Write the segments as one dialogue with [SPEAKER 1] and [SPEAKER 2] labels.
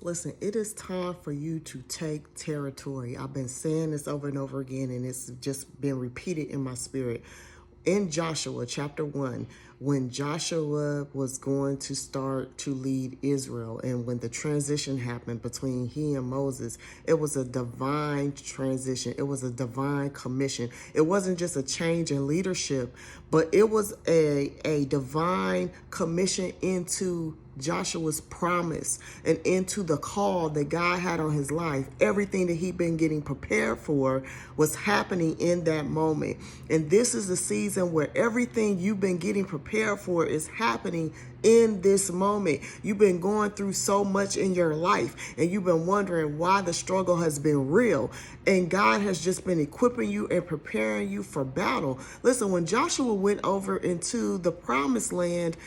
[SPEAKER 1] Listen, it is time for you to take territory. I've been saying this over and over again, and it's just been repeated in my spirit. In Joshua chapter 1, when Joshua was going to start to lead Israel, and when the transition happened between he and Moses, it was a divine transition. It was a divine commission. It wasn't just a change in leadership, but it was a divine commission into Joshua's promise and into the call that God had on his life. Everything that he'd been getting prepared for was happening in that moment. And this is the season where everything you've been getting prepared for is happening in this moment. You've been going through so much in your life, and you've been wondering why the struggle has been real. And God has just been equipping you and preparing you for battle. Listen, when Joshua went over into the promised land,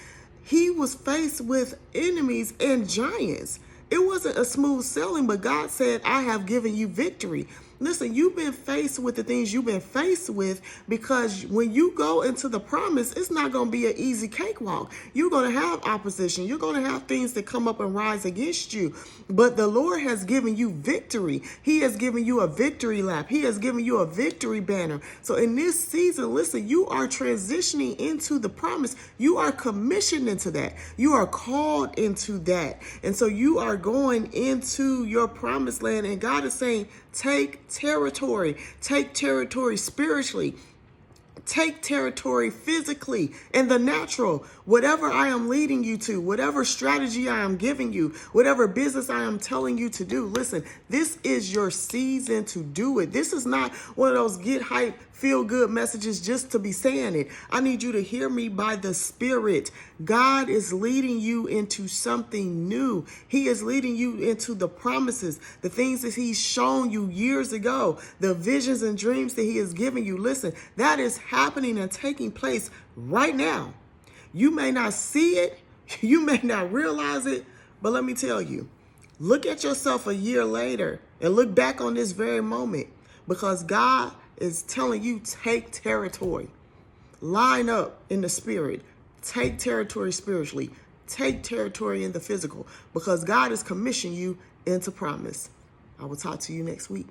[SPEAKER 1] he was faced with enemies and giants. It wasn't a smooth sailing, but God said, I have given you victory. Listen, you've been faced with the things you've been faced with, because when you go into the promise, it's not going to be an easy cakewalk. You're going to have opposition. You're going to have things that come up and rise against you. But the Lord has given you victory. He has given you a victory lap. He has given you a victory banner. So in this season, listen, you are transitioning into the promise. You are commissioned into that. You are called into that. And so you are going into your promised land, and God is saying, take territory spiritually. Take territory physically in the natural. Whatever I am leading you to, whatever strategy I am giving you, whatever business I am telling you to do, listen, this is your season to do it. This is not one of those get hype, feel good messages just to be saying it. I need you to hear me by the Spirit. God is leading you into something new. He is leading you into the promises, the things that He's shown you years ago, the visions and dreams that He has given you. Listen, that is happening and taking place right now. You may not see it, you may not realize it, but let me tell you, look at yourself a year later and look back on this very moment, because God is telling you, take territory. Line up in the spirit. Take territory spiritually. Take territory in the physical, because God has commissioned you into promise. I will talk to you next week.